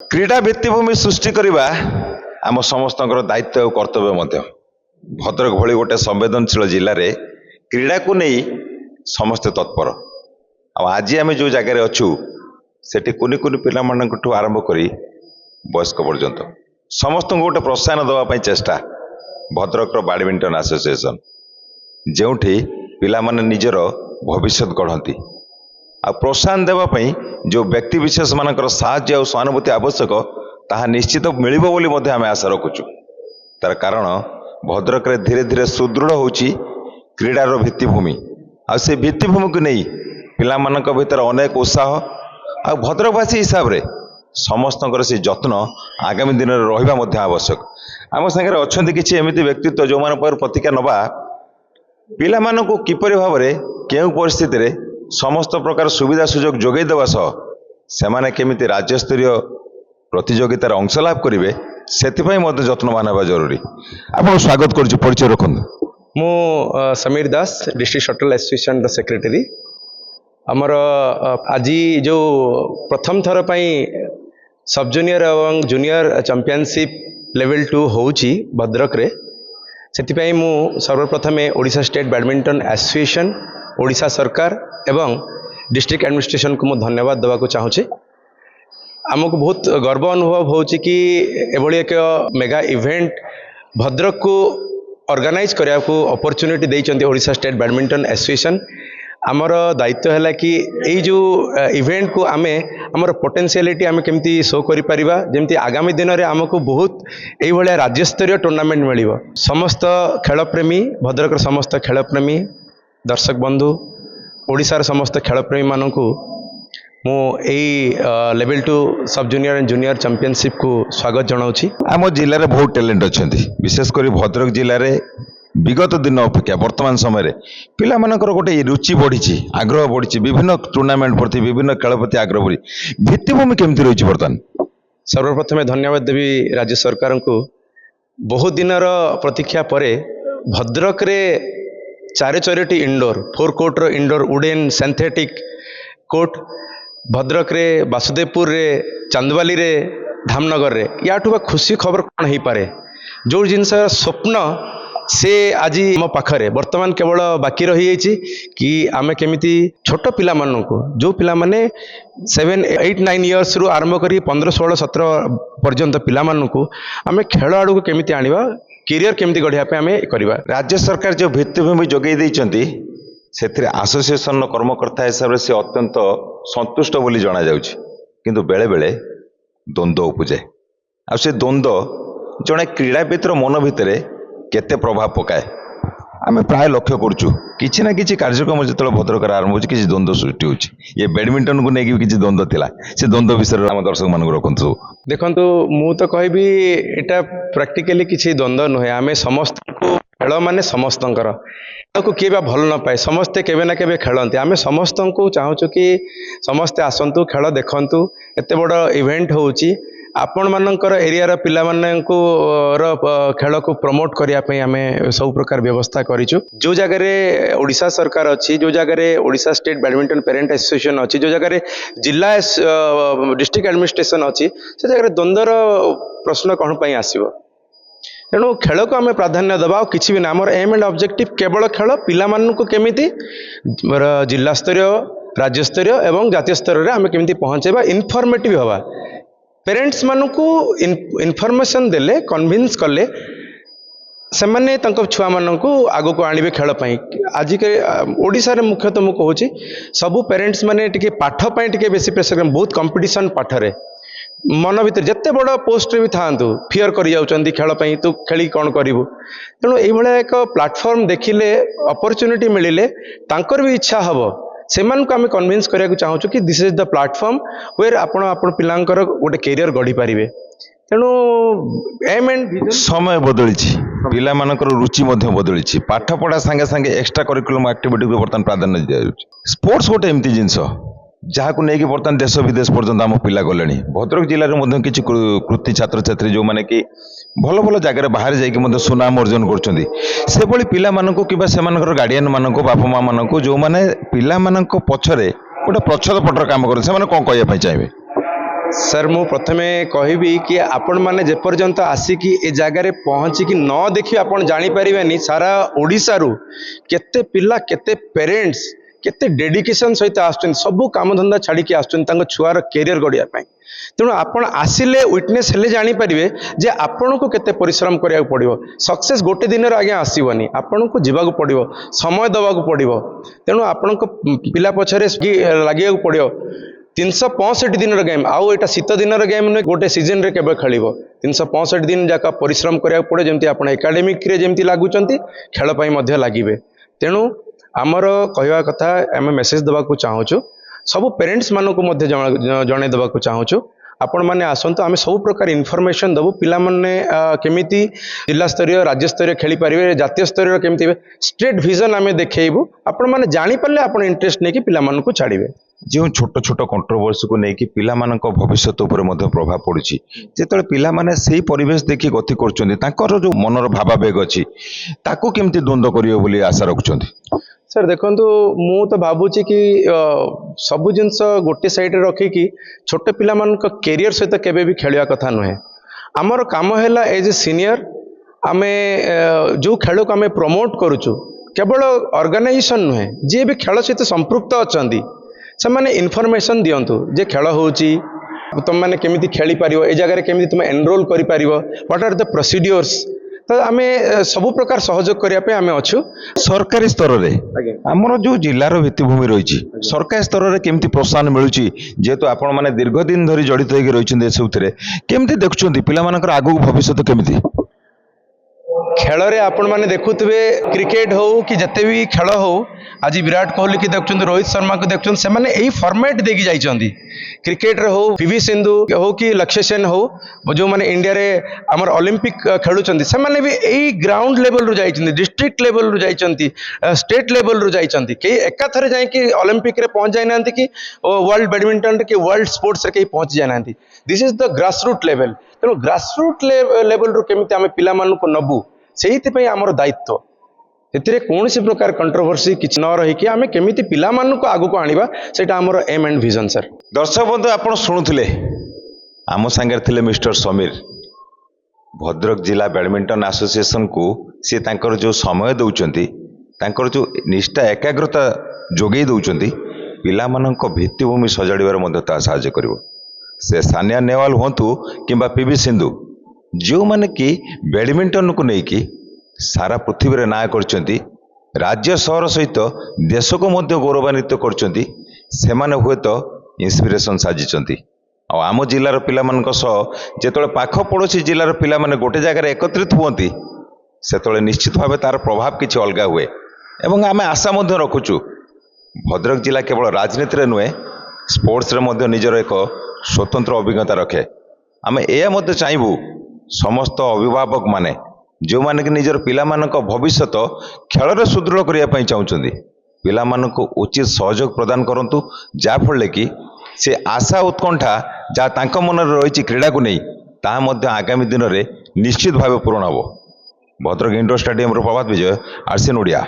क्रीडा भित्तिभूमि सृष्टि करने आम समस्त दायित्व और कर्तव्य मध्य। भद्रक भली गोटे संवेदनशील जिले में क्रीड़ा को नहीं समस्ते तत्पर। आज आम जो जगार अच्छु सेठी कुनि कुनि पिला मानकठु आरंभ करी वयस्क पर्यंत समस्त गोटे प्रोत्साहन देवाई चेष्टा भद्रक बैडमिंटन एसोसिएशन जोठी पिला माने निजर भविष्य गढ़ती आ प्रोत्साहन देवाई जो व्यक्ति विशेष मानकर साहाय्य और सहानुभूति आवश्यक ताहा निश्चित मिलिबो बोली मध्ये आमे आशा रखुचु। तार कारण भद्रक रे धीरे धीरे सुदृढ़ होची क्रीडार भित्तिभूमि आ से भित्तिभूमि को नहीं पिला मानक भितर अनेक उत्साह आ भद्रकवासी हिसाब रे समस्तଙ୍କର से ଯତ୍ନ आगामी दिन में रहिबा मध्ये आवश्यक। आम संगे अछंती किछि एमिति व्यक्तित्व जो मान पर प्रतिज्ञा नबा पिला मानकु किपरि भाबरे केउ परिस्थिति रे समस्त प्रकार सुविधा सुजोग जोगै देवा सह सेमाने केमिति राज्य स्तरीय प्रतियोगितार अंश लाभ करिवे सेतिपई मध्ये যত্নवान हेबा जरूरी। आपण स्वागत करछु। परिचय रखନ୍ତୁ। मु समीर दास डिस्ट्रिक्ट शटल एसोसिएशन रो सेक्रेटरी। हमर आज जो प्रथम थर पई सब जूनियर एवं जूनियर चैंपियनशिप लेवल 2 होउची भद्रक रे सेतिपई मु सर्वप्रथमे Odisha state badminton association Odisha सरकार एवं डिस्ट्रिक्ट एडमिनिस्ट्रेशन को मु धन्यवाद देवा को चाहूँगी। आमको बहुत गर्व अनुभव होची कि एभली एक मेगा इवेंट भद्रक को ऑर्गेनाइज करने को अपॉर्चुनिटी देइचंती ओडिशा स्टेट बैडमिंटन एसोसिएशन। आमर दायित्व है कि यही जो इवेंट को आमे आमर पोटेंशियलिटी आमे केमती शो करि परिबा जेमती आगामी दिन में आमको बहुत यही भाया राज्य स्तरीय टूर्नामेंट मिलिबो। समस्त खेल प्रेमी भद्रक समस्त खेल प्रेमी दर्शक बंधु ओडिशार समस्त खेल प्रेमी मानकु मु लेवल 2 सब जूनियर एंड जूनियर चैंपियनशिप को स्वागत जनाऊँगी। आम जिले में बहुत टैलेंट अच्छा विशेषकर भद्रक जिले में विगत दिन अपेक्षा वर्तमान समय पिला मानकर गोटे रुचि बढ़ी आग्रह बढ़ी विभिन्न टूर्नामेंट प्रति विभिन्न खेल प्रति आग्रह बढ़ी भित्तिभूमि केमती रही बर्तमान। सर्वप्रथमे धन्यवाद देवी राज्य सरकार को। बहुत दिन प्रतीक्षा पर भद्रक रे 4 इंडोर 4 कोर्ट रो indoor wooden synthetic court Bhadrak रे वासुदेवपुर रे चांदवाली रे धामनगर रे याठू बा खुशी खबर कौन हो पारे जो जिनस स्वप्न से आज मो पाखरे वर्तमान केवल बाकी रही जाइए कि आमे केमिति छोट पिला माननको जो पिला माने 7, 8, 9 इयर्स रु आरंभ करी 15, 16, 17 पर्यंत पिला माननको आमे खेल आड़ को केमिति आनिबा करियर केमिति गढ़िया पे आमे करिबा। राज्य सरकार जो भित्तिभूमि जोगई दैचंती सेथिरे एसोसिएशन कर्मकर्ता हिसाब से अत्यंत संतुष्ट बोली जणा जाउछि किंतु बेले बेले द्वंद्व उपजे आ से द्वंद्व जणे क्रीड़ावितर मन भितरे केते प्रभाव पकाए आमे प्राय लक्ष्य करूछु। किछि ना किछि कार्यक्रम जेतले भद्रक आरंभ होछि किछि द्वंद्व सृष्टि होछि। ये बैडमिंटन को नेकी किछि द्वंद्व थिला से द्वंद्व विषय हम दर्शक मानक रखंतु। देखंतु मु तो कहबी एटा प्रैक्टिकली किछि द्वंद्व नहे। आमे समस्त को खेल माने समस्तंकर को किए बा भल न पाए समस्ते केबे ना केबे खेलंती। आमे समस्त को चाहूछु कि समस्ते आसंतु खेल देखंतु। एते बड़ इवेंट होउछि आपण मानकर एरिया पिला माननको खेल को प्रमोट करिया पई आमे सब प्रकार व्यवस्था करिछु। जो जगह रे ओडिशा सरकार अछि जो जगह रे Odisha state badminton parent association अछि जो जगह रे जिला डिस्ट्रिक्ट एडमिनिस्ट्रेशन अछि से जगह रे द्वंद्वर प्रश्न कौन पई आसीबो। तेणु खेल को आम प्राधान्य देवा किसी भी ना आमर एम एंड ऑब्जेक्टिव केवल खेल पिला माननको केमिति जिला स्तरीय राज्य स्तरीय एवं जातीय स्तर रे आम केमिति पहुँचेबा इनफॉर्मेटिव हवा पेरेंट्स मानकु इनफॉर्मेशन देले कन्विंस कले से माने तंक छुआ मानकु आगो को आनिबे खेल पई। आज के ओडिसा रे मुख्यतः मु कहूची सबु पेरेंट्स माने टिके पाठ पई टिके बेसी प्रेशर बहुत कंपटीशन पाठ रे मन भीतर जिते बड़ पोस्ट भी था फियर कर जाउचंदी खेल पई तू खेली कौन करू। तेणु ये एक प्लाटफॉर्म देखिले अपॉर्चुनिटी मिलिले तांकर भी इच्छा हम से आम कन्विंस करने चाहूँ कि this is the platform where आपण पिलांकर गोटे कैरियर गढ़ी पारिबे। तेणु एम एंड समय बदली पिला मानकर रुचि बदली पाठ पढ़ा सांगे सांगे एक्स्ट्रा करिकुलम एक्टिविटी को बर्तमान प्राधान्य दिया जाउछि। स्पोर्ट्स गोटे एमती जिनस जहाँ को लेकिन बर्तमान देश विदेश पर्यंत आम पिला गले। भद्रक जिले में किसी कृति छात्र छात्री जो मैंने कि भल भल जगह बाहर जाकि सुनाम अर्जन कर पिला मानक कि गार्डियन मानक बापा माँ मानक जो मैंने पिला मानक पछरे गोटे प्रच्छद पटर काम कर कौन कहवाई चाहिए। सर मु प्रथमे कहबी कि आपण माने जेपर्यंत आसिकी ए जगार पहुँचिकी न देखि आपण जानी परिबेनी सारा ओडिसा रु केते पिला केते पेरेंट्स केते डेडिकेशन सहित आसुछन सब काम धंदा छाड़ी के आसुछन तांको छुआर कैरियर गढ़िया पई तेणु आपण आसिले विटनेस हेले जानी परिबे जे आपण को केते परिश्रम करिया पड़िबो सक्सेस गोटे दिन रे आगे आसीबनी आपण को जीवाक पड़िबो समय दबाक पड़िबो तेणु आपण को पिला पछरे लागिया पड़िबो 365 दिन गेम आउ एटा शीत दिन गेम नुहे गोटे सीजन रे केबे खेलिबो 365 दिन जाका परिश्रम करिया पड़े जेमती आपण एकेडमिक रे जेमती लागुचंती खेल पई मध्य लागिबे तेणु आमर कहवा कथा आम मेसेज देवाक चाहूँ सब पेरेंट्स मानक जन देवाक चाहूँ आपण मैंने आसतु आम सब प्रकार इनफॉरमेशन देवु पिला माने केमिति जिला स्तरीय राज्य स्तरीय खेली पारे जातीय स्तरीय केमिति स्टेट विजन आम देखू आपण मैंने जानी पारे आपण इंटरेस्ट नहीं कि पिला मानक छाड़िबे जो छोट छोट कंट्रोवर्सी को लेकिन पिला भविष्य उपर प्रभाव पड़ुछि जेतले पिला माने सही परिवेश देखि गति करछन्ति तांकर जो मनर भावावेग अछि ताकू केमिति द्वंद्व करियो बोली आशा रखुछन्ति सर देखो मु तो भावुची कि सबु जिनस गोटे साइड रखिकी छोट पिला कैरियर सहित केबे भी खेलिया कथा नुहे आमर काम है एज ए सीनियर आमे जो खेल को आम प्रमोट करुचु केवल ऑर्गेनाइजेशन नुहे जी भी खेल सहित संपृक्त अच्छा से मैंने इनफॉरमेशन दियंतु जे खेल होची तुम मैंने केमिति खेली पारिबो ए जगह केमिति तुम एनरोल करि पारिबो व्हाट आर द प्रोसीड्योर्स तो आम सब प्रकार सहयोग करने आम अच्छु सरकारी स्तर रे आमर जो जिलार भित्तिभूमि रही सरकारी स्तर रे केमिति प्रोत्साहन मिलुची जेहेतु आपण माने दीर्घ दिन धरी जड़ित होगी रही सबुथिरे केमिति देखुछन्ति पिला मानकर आगु भविष्य केमिति खेल रे आपण माने देखुथिबे क्रिकेट हो कि जते भी खेल हो आज विराट कोहली की देखुछन्ति रोहित शर्मा को देखुछन्ति से माने एही फॉर्मेट देकी जाइछन्ति क्रिकेट रे हो पीवी सिंधु हो कि लक्ष्य सेन हो जो माने इंडिया रे हमर ओलंपिक खेलुछन्ति से माने भी एही ग्राउंड लेवल रु जाइछन्ति डिस्ट्रिक्ट लेवल रु जाइछन्ति स्टेट लेवल रु जाइछन्ति के एका थरे जाय कि ओलंपिक रे पहुंच जाय नांति कि वर्ल्ड बैडमिंटन के वर्ल्ड स्पोर्ट्स रे के पहुंच जाय नांति this is the grass root level तेणु ग्रास रूट लेवल रु केमिति आमे पिला मानकु नबु सेहिति पई हमर दायित्व एतिरे कौन सी प्रकार कंट्रोवर्सी किछ न रही कि आमे केमिति पिला मानकु आगु को आनिबा सेटा हमर एम एंड विजन सर दर्शक बंधु आपण शुणुथिले आम सांगे थिले मिस्टर समीर भद्रक जिला बैडमिंटन एसोसिएशन को सी तांकर जो समय दउचंती तांकर जो निष्ठा एकाग्रता जोगई दउचंती पिला मानक भित्तिभूमि सजाड़िबार मध्य ता सहाय्य करिवो से सानिया नेहवाल होंतु किंबा पीवी सिंधु जो माने कि बैडमिंटन को लेकिन सारा पृथ्वी रे ना करचंती राज्य शहर सहित देश को मध्य गौरवान्वित करचंती सेमाने हुए तो इंस्पिरेशन साजिचंती आ आम जिलार पिला मानक सह जेतले पाख पड़ोसी जिलार पिला माने गोटे जगह एकत्रित हुअंती सेतले निश्चित भावे तार प्रभाव किछि अलगा हुए एवं आमे आशा मध्य रखुचु भद्रक जिला केवल राजनीति रे नुहे स्पोर्ट्स रे मध्य निजर एक स्वतंत्र अभिज्ञता रखे आमे एया मध्य चाहबू समस्त अभिभावक माने जो माने कि निजर पिला मानक भविष्य खेल रे सुदृढ़ करिया पई चाहुचंदी पिला मानक उचित सहयोग प्रदान करंतु जा फल कि से आशा उत्कंठा जा तांक मन रे रहिछि क्रीडा को नहीं ता मध्य आगामी दिन रे निश्चित भावे पूर्ण हबो भद्रक इंडोर स्टेडियम रो प्रभात विजय आरसीएन ओडिया।